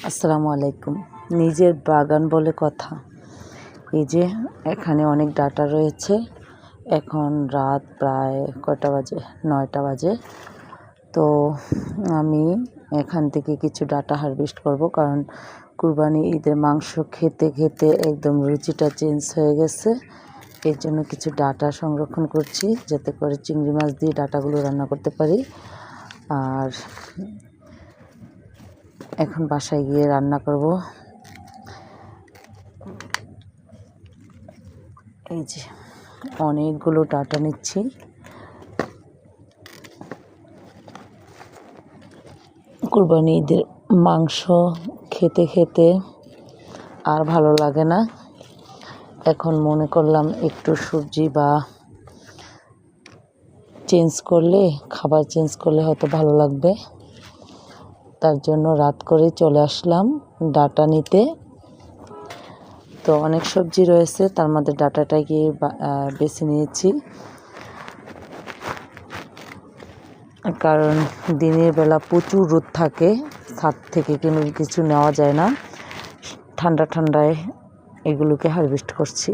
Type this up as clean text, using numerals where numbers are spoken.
আসসালামু আলাইকুম। নিজের বাগান বলে কথা। এই যে এখানে অনেক ডাটা রয়েছে। এখন রাত প্রায় কয়টা বাজে? 9টা বাজে। তো আমি এখান থেকে কিছু ডাটা হারভেস্ট করব, কারণ কুরবানি ঈদের মাংস খেতে খেতে একদম রুচিটা চেঞ্জ হয়ে গেছে। এর জন্য কিছু ডাটা সংরক্ষণ করছি, যাতে করে চিংড়ি মাছ দিয়ে ডাটাগুলো রান্না করতে পারি। আর এখন বাসায় গিয়ে রান্না করব। এই যে অনেকগুলো ডাটা নিচ্ছি। কুরবানি ঈদের মাংস খেতে খেতে আর ভালো লাগে না। এখন মনে করলাম একটু সবজি বা খাবার চেঞ্জ করলে হয়তো ভালো লাগবে। তার জন্য রাত করে চলে আসলাম ডাটা নিতে। তো অনেক সবজি রয়েছে, তার মধ্যে ডাটাটাকে বেছে নিয়েছি, কারণ দিনের বেলা প্রচুর রোদ থাকে, ছাদ থেকে কিছু নেওয়া যায় না। ঠান্ডায় এগুলোকে হারভেস্ট করছি।